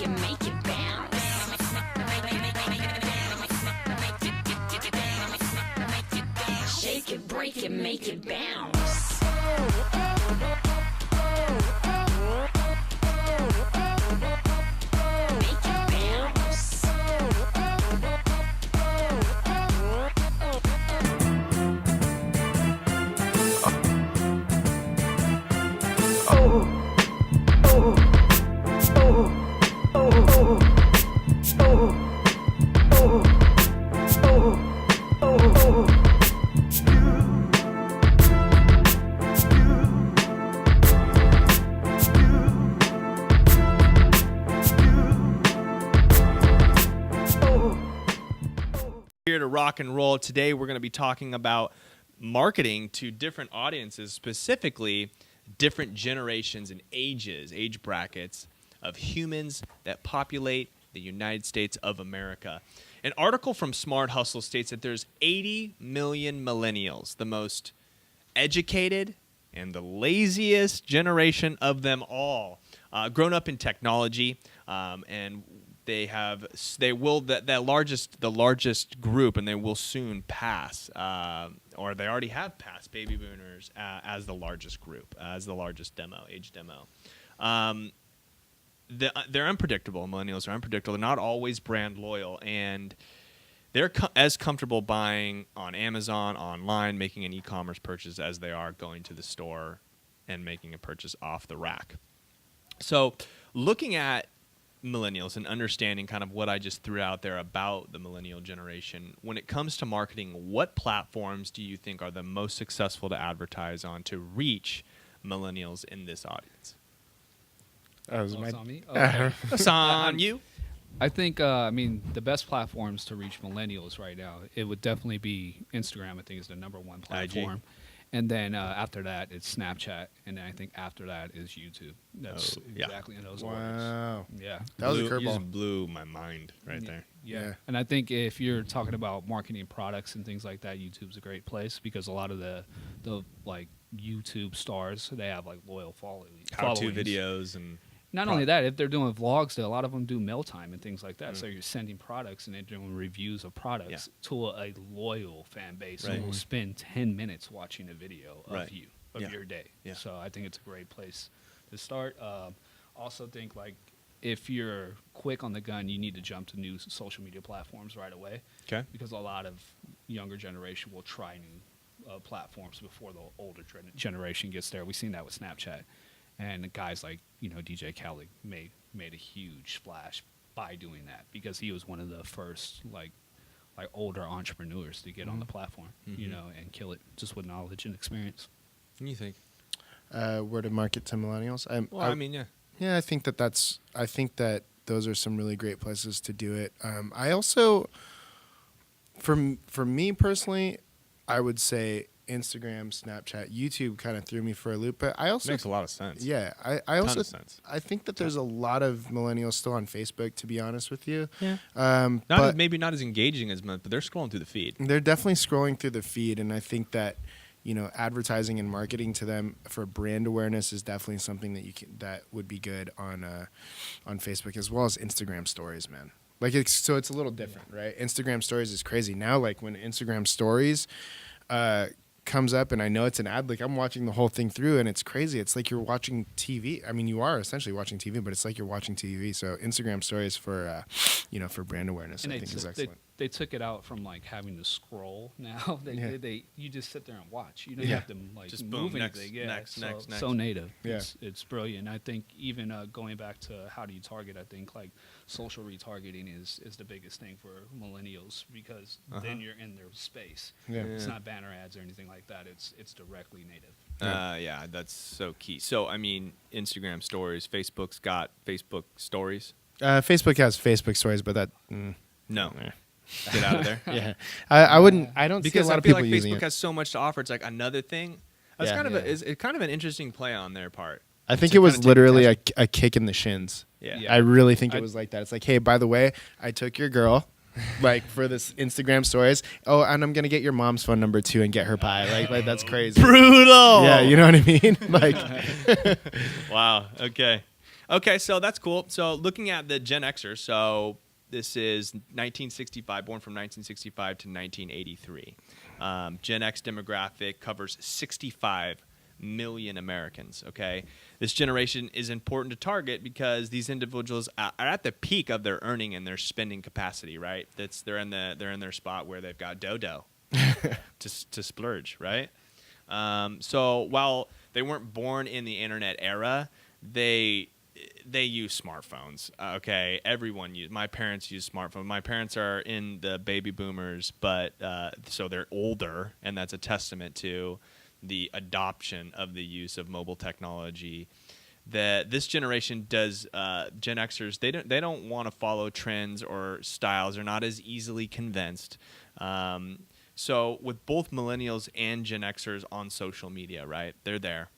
it, make it bounce. Shake it, break it, make it bounce. Make it bounce. Here to rock and roll. Today we're going to be talking about marketing to different audiences, specifically different generations and age brackets of humans that populate the United States of America. An article from Smart Hustle states that there's 80 million millennials, the most educated and the laziest generation of them all, grown up in technology, and the largest group, and they will soon pass, or they already have passed baby boomers as the largest group, as the largest age demo. They're unpredictable. Millennials are unpredictable. They're not always brand loyal, and they're as comfortable buying on Amazon, online, making an e-commerce purchase as they are going to the store and making a purchase off the rack. So looking at millennials and understanding kind of what I just threw out there about the millennial generation, when it comes to marketing, what platforms do you think are the most successful to advertise on to reach millennials in this audience? It's on me? Okay. It's on you. I think, the best platforms to reach millennials right now, it would definitely be Instagram. I think is the number one platform. And then after that, it's Snapchat. And then I think after that is YouTube. That's exactly in those orders. Wow. Yeah. That was a You curveball. just blew my mind right there. Yeah. And I think if you're talking about marketing products and things like that, YouTube's a great place because a lot of the like YouTube stars, they have like loyal followings. How-to videos and Not only that, if they're doing vlogs, a lot of them do meal time and things like that. So you're sending products and they're doing reviews of products to a loyal fan base who will spend 10 minutes watching a video of you, of your day. Yeah. So I think it's a great place to start. Also think like if you're quick on the gun, you need to jump to new social media platforms right away. Okay. Because a lot of younger generation will try new platforms before the older generation gets there. We've seen that with Snapchat. And guys like, DJ Khaled made a huge splash by doing that because he was one of the first like older entrepreneurs to get on the platform, and kill it just with knowledge and experience. What do you think? Where to market to millennials? Yeah. I think that those are some really great places to do it. I also, for me personally, I would say Instagram, Snapchat, YouTube kind of threw me for a loop, but I also Makes a lot of sense. Yeah, I also sense. I think that there's a lot of millennials still on Facebook. To be honest with you, Maybe not as engaging as much, but they're scrolling through the feed. They're definitely scrolling through the feed, and I think that advertising and marketing to them for brand awareness is definitely something that would be good on Facebook as well as Instagram stories, man. Like it's a little different, right? Instagram stories is crazy now. Like when Instagram stories comes up and I know it's an ad, like I'm watching the whole thing through and it's crazy. It's like you're watching TV. I mean, you are essentially watching TV, but it's like you're watching TV. So Instagram stories for brand awareness, And I think is excellent. They took it out from like having to scroll now. You just sit there and watch. You don't have to like just move boom, next, anything. next. So native. Yeah. It's brilliant. I think even going back to how do you target, I think like social retargeting is the biggest thing for millennials because then you're in their space. Yeah. It's not banner ads or anything like that. It's directly native. Yeah, that's so key. So, I mean, Instagram stories, Facebook's got Facebook stories. Facebook has Facebook stories, but that No. Get out of there. yeah, I wouldn't. I don't Because see a lot I of feel people like using Facebook it. has so much to offer. It's like another thing. It's Yeah. kind of an interesting play on their part. I think to it was kinda take literally advantage. a kick in the shins. Yeah. I really think it was like that. It's like, hey, by the way, I took your girl, like for this Instagram stories. Oh, and I'm gonna get your mom's phone number too and get her pie. Like that's crazy. Brutal. Yeah, you know what I mean. Like, Wow. Okay. Okay, so that's cool. So looking at the Gen Xers, so this is 1965, born from 1965 to 1983. Gen X demographic covers 65 million Americans. Okay, this generation is important to target because these individuals are at the peak of their earning and their spending capacity. Right, they're in their spot where they've got dodo to splurge. Right. So while they weren't born in the internet era, they use smartphones. Okay, everyone use. My parents use smartphones. My parents are in the baby boomers, but so they're older, and that's a testament to the adoption of the use of mobile technology. That this generation does. Gen Xers, they don't want to follow trends or styles. They're not as easily convinced. So with both millennials and Gen Xers on social media, right? They're there.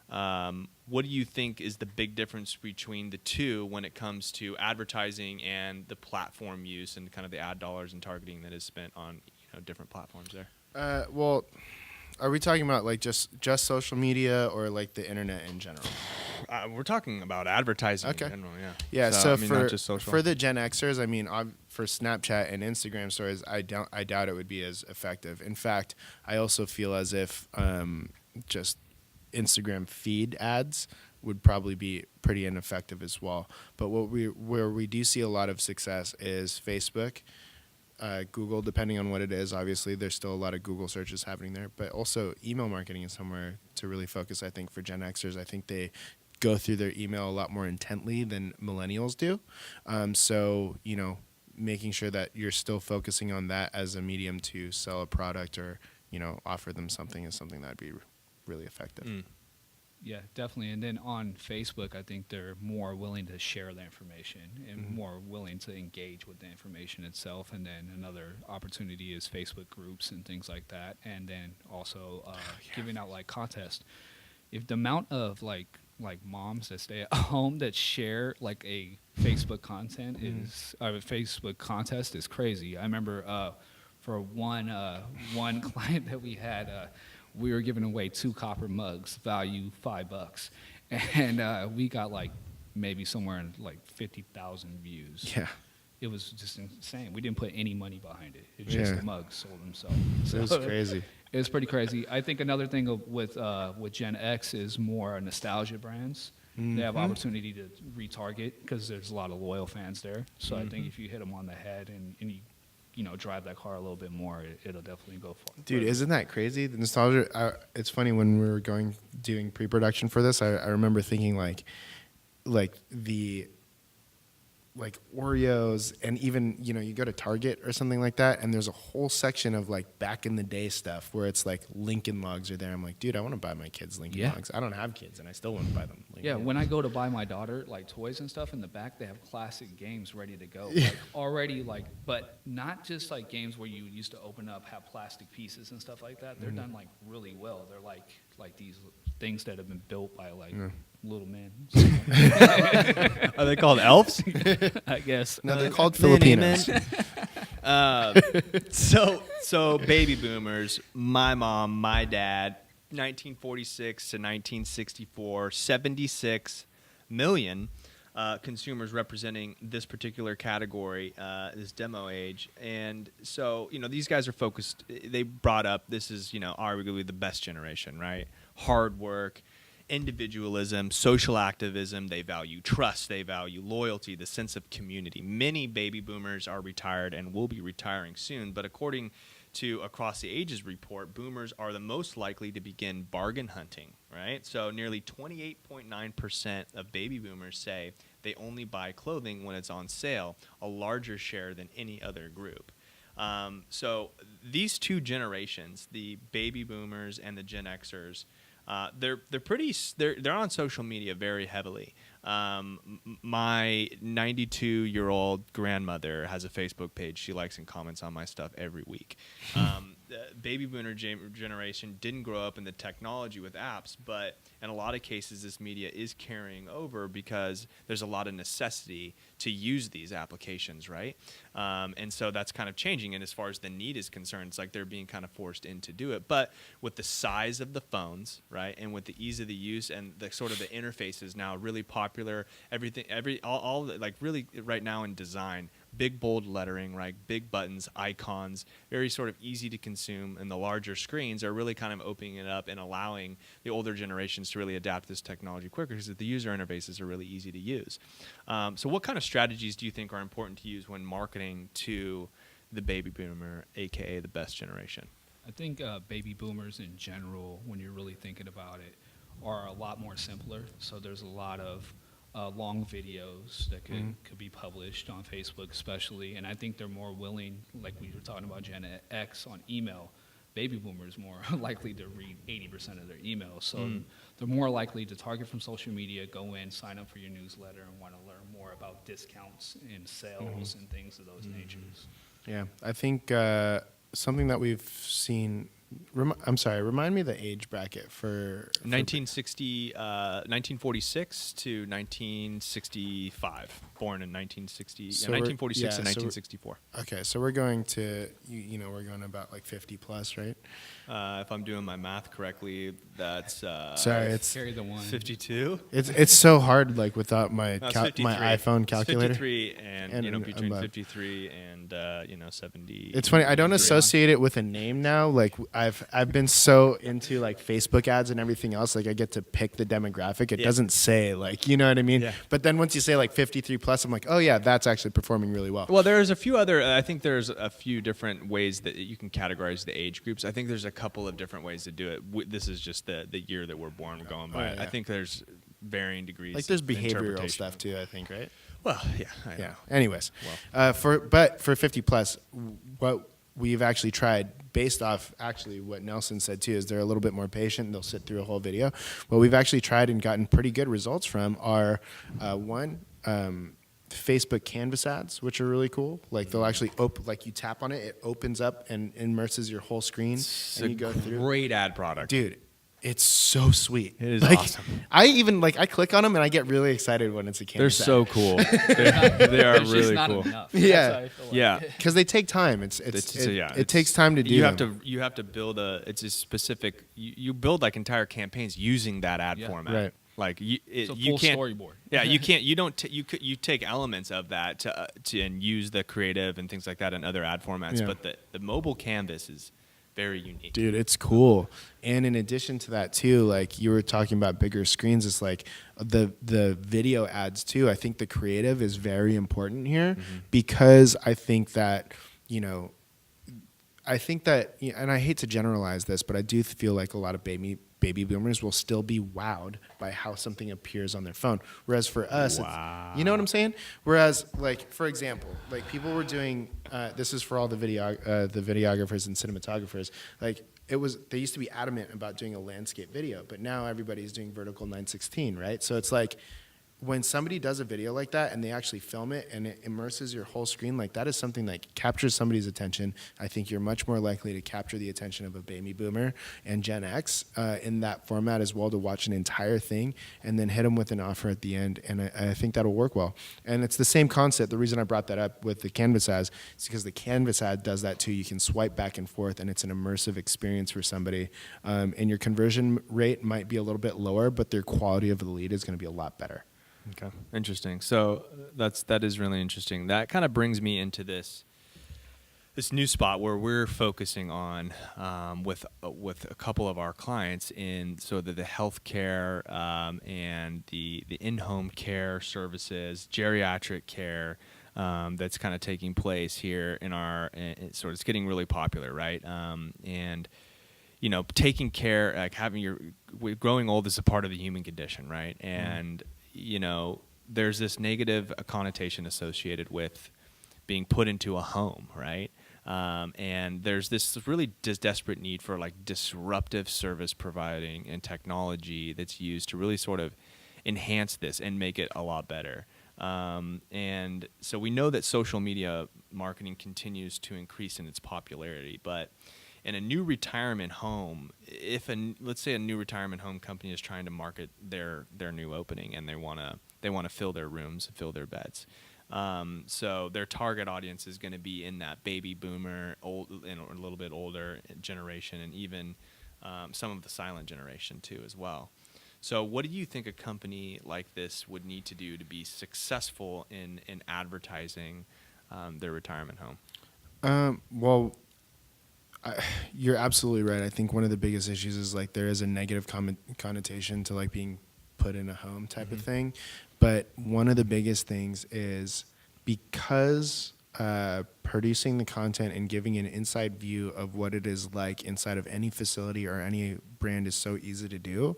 What do you think is the big difference between the two when it comes to advertising and the platform use and kind of the ad dollars and targeting that is spent on different platforms there? Well, are we talking about like just social media or like the internet in general? We're talking about advertising Okay. in general, yeah. Yeah, So, so, not just social. for the Gen Xers, I mean, for Snapchat and Instagram stories, I doubt it would be as effective. In fact, I also feel as if just Instagram feed ads would probably be pretty ineffective as well. But where we do see a lot of success is Facebook, Google, depending on what it is. Obviously, there's still a lot of Google searches happening there, but also email marketing is somewhere to really focus. I think for Gen Xers, I think they go through their email a lot more intently than millennials do. So making sure that you're still focusing on that as a medium to sell a product or offer them something is something that'd be really effective. Yeah, definitely. And then on Facebook, I think they're more willing to share the information and more willing to engage with the information itself. And then another opportunity is Facebook groups and things like that. And then also giving out like contests. If the amount of like moms that stay at home that share like a Facebook content is a Facebook contest is crazy. I remember for one client that we had. We were giving away 2 copper mugs, value $5, and we got like maybe somewhere in like 50,000 views. Yeah. It was just insane. We didn't put any money behind it. It just the mugs sold themselves. So It was crazy. It was pretty crazy. I think another thing with Gen X is more nostalgia brands. They have opportunity to retarget because there's a lot of loyal fans there. So I think if you hit them on the head and you drive that car a little bit more, it'll definitely go far. Dude, isn't that crazy? The nostalgia. It's funny when we were doing pre-production for this. I remember thinking like the Oreos, and even you go to Target or something like that, and there's a whole section of like back in the day stuff where it's like Lincoln Logs are there. I'm like, dude, I want to buy my kids Lincoln Logs. I don't have kids, and I still want to buy them. When I go to buy my daughter like toys and stuff, in the back they have classic games ready to go, like already but not just like games where you used to open up, have plastic pieces and stuff like that. They're done like really well. They're like these things that have been built by like little men. Are they called elves? I guess. No, they're called Filipinos. So baby boomers, my mom, my dad, 1946 to 1964, 76 million consumers representing this particular category, this demo age. And so, these guys are focused. They brought up this is, arguably the best generation, right? Hard work, individualism, social activism. They value trust. They value loyalty, the sense of community. Many baby boomers are retired and will be retiring soon. But according to Across the Ages report, boomers are the most likely to begin bargain hunting, right? So nearly 28.9% of baby boomers say they only buy clothing when it's on sale, a larger share than any other group. So these two generations, the baby boomers and the Gen Xers, they're on social media very heavily. My 92-year-old grandmother has a Facebook page. She likes and comments on my stuff every week. the baby boomer generation didn't grow up in the technology with apps, but in a lot of cases, this media is carrying over because there's a lot of necessity to use these applications, right? And so that's kind of changing. And as far as the need is concerned, it's like they're being kind of forced in to do it. But with the size of the phones, right, and with the ease of the use and the sort of the interfaces now really popular, all like really right now in design, big bold lettering, right, big buttons, icons, very sort of easy to consume, and the larger screens are really kind of opening it up and allowing the older generations to really adapt this technology quicker because the user interfaces are really easy to use. So what kind of strategies do you think are important to use when marketing to the baby boomer, aka the best generation? I think baby boomers in general, when you're really thinking about it, are a lot more simpler. So there's a lot of long videos that could be published on Facebook especially, and I think they're more willing, like we were talking about Gen X on email, baby boomers more likely to read 80% of their emails, so they're more likely to target from social media, go in, sign up for your newsletter, and want to learn more about discounts and sales and things of those natures. Yeah, I think something that we've seen. I'm sorry. Remind me the age bracket for 1946 to 1965. Born in 1960, 1946 to 1964. Okay, so we're going to we're going about like 50 plus, right? If I'm doing my math correctly, that's sorry, it's Carry the one. 52. it's so hard like without my No, it's my 53. iPhone calculator. It's 53 and between above. 53 and 70. It's funny. I don't associate it with a name now. Like I've been so into like Facebook ads and everything else. Like I get to pick the demographic. It doesn't say like, you know what I mean? Yeah. But then once you say like 53 plus, I'm like, oh yeah, that's actually performing really well. Well, there's a few other. I think there's a few different ways that you can categorize the age groups. I think there's a couple of different ways to do it. This is just the year that we're born. We're going by. Oh, yeah. I think there's varying degrees. Like there's of behavioral interpretation. stuff too, I think, right? Well, yeah. I know. Yeah. Anyways, Well. for 50 plus, what we've actually tried, based off actually what Nelson said too, is they're a little bit more patient. They'll sit through a whole video. What we've actually tried and gotten pretty good results from are Facebook Canvas ads, which are really cool. Like they'll actually like you tap on it, it opens up and immerses your whole screen, and you go through. Great ad product, Dude, it's so sweet. It is like, awesome. I even I click on them and I get really excited when it's a They're Canvas ad. so cool. They are There's just really not cool. enough. Yeah. That's how I feel like. Yeah. Because they take time. It takes time to do. You have them. to build it's a specific. You build like entire campaigns using that ad Yeah. format. Right. Like It's a you full can't. storyboard. Yeah, you can't. You don't. You take elements of that to and use the creative and things like that in other ad formats. Yeah. But the mobile canvas is very unique. Dude, it's cool. And in addition to that too, like you were talking about bigger screens, it's like the video ads too. I think the creative is very important here because I think that, and I hate to generalize this, but I do feel like a lot of baby boomers will still be wowed by how something appears on their phone. Whereas for us, you know what I'm saying? Whereas, like, for example, like people were doing, this is for all the videographers and cinematographers, like they used to be adamant about doing a landscape video, but now everybody's doing vertical 916, right? So it's like, when somebody does a video like that and they actually film it and it immerses your whole screen, like that is something that captures somebody's attention. I think you're much more likely to capture the attention of a baby boomer and Gen X in that format as well, to watch an entire thing and then hit them with an offer at the end. And I think that'll work well. And it's the same concept. The reason I brought that up with the Canvas ads is because the Canvas ad does that too. You can swipe back and forth and it's an immersive experience for somebody. And your conversion rate might be a little bit lower, but their quality of the lead is going to be a lot better. Okay, interesting. So that is really interesting. That kind of brings me into this new spot where we're focusing on with a couple of our clients in the healthcare and the in-home care services, geriatric care that's kind of taking place here in our it's getting really popular, right? And taking care, like growing old is a part of the human condition, right? And there's this negative connotation associated with being put into a home, right? And there's this really desperate need for like disruptive service providing and technology that's used to really sort of enhance this and make it a lot better. And so we know that social media marketing continues to increase in its popularity, but in a new retirement home, if let's say a new retirement home company is trying to market their new opening and they want to fill their rooms, fill their beds. So their target audience is going to be in that baby boomer, old and a little bit older generation, and even some of the silent generation too as well. So what do you think a company like this would need to do to be successful in advertising their retirement home? Well, you're absolutely right. I think one of the biggest issues is like there is a negative connotation to like being put in a home type of thing. But one of the biggest things is because producing the content and giving an inside view of what it is like inside of any facility or any brand is so easy to do.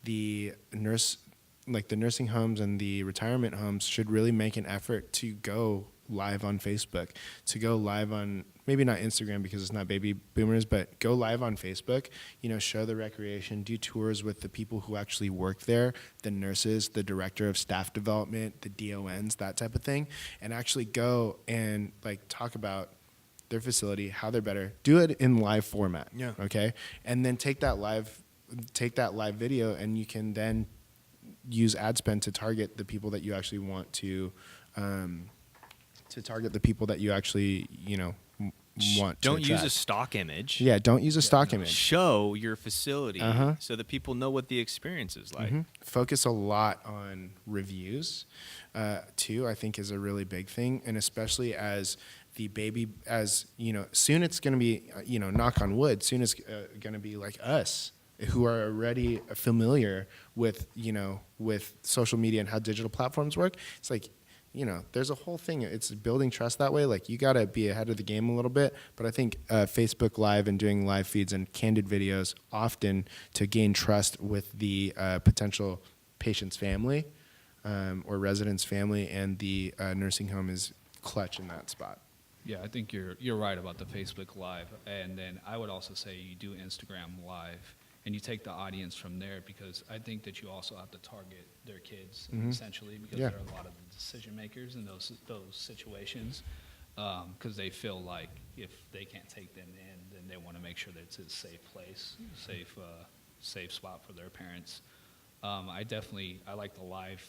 The nursing homes and the retirement homes should really make an effort to go live on Facebook, to go live on maybe not Instagram because it's not baby boomers, but go live on Facebook, show the recreation, do tours with the people who actually work there, the nurses, the director of staff development, the DONs, that type of thing, and actually go and like talk about their facility, how they're better. Do it in live format. Yeah. Okay. And then take that live video and you can then use ad spend to target the people that you actually want to target the people that you actually, want to Don't use attract. a stock image. Yeah, don't use a stock image. Show your facility Uh-huh. so that people know what the experience is like. Focus a lot on reviews, too, I think is a really big thing. And especially as soon it's going to be, knock on wood, soon it's going to be like us who are already familiar with, with social media and how digital platforms work. It's like, there's a whole thing. It's building trust that way. Like you got to be ahead of the game a little bit. But I think Facebook Live and doing live feeds and candid videos often to gain trust with the potential patient's family or resident's family and the nursing home is clutch in that spot. Yeah, I think you're right about the Facebook Live. And then I would also say you do Instagram Live and you take the audience from there, because I think that you also have to target their kids essentially, because Yeah. they're a lot of the decision makers in those situations, because they feel like if they can't take them in, then they want to make sure that it's a safe place, safe spot for their parents. I like the live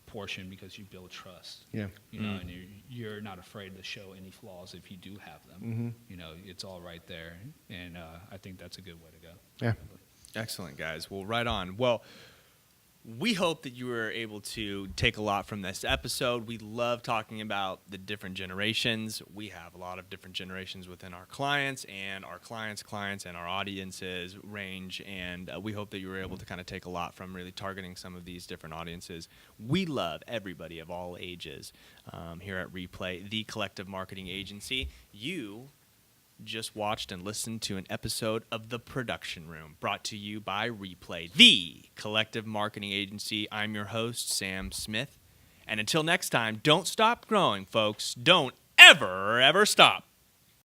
portion because you build trust. Yeah. And you're not afraid to show any flaws if you do have them. It's all right there, and I think that's a good way to go. Yeah. Excellent, guys. Well, right on. Well, we hope that you were able to take a lot from this episode. We love talking about the different generations. We have a lot of different generations within our clients, and our clients' and our audiences range. And we hope that you were able to kind of take a lot from really targeting some of these different audiences. We love everybody of all ages here at Replay, the collective marketing agency. You just watched and listened to an episode of The Production Room, brought to you by Replay, the collective marketing agency. I'm your host, Sam Smith. And until next time, don't stop growing, folks. Don't ever stop.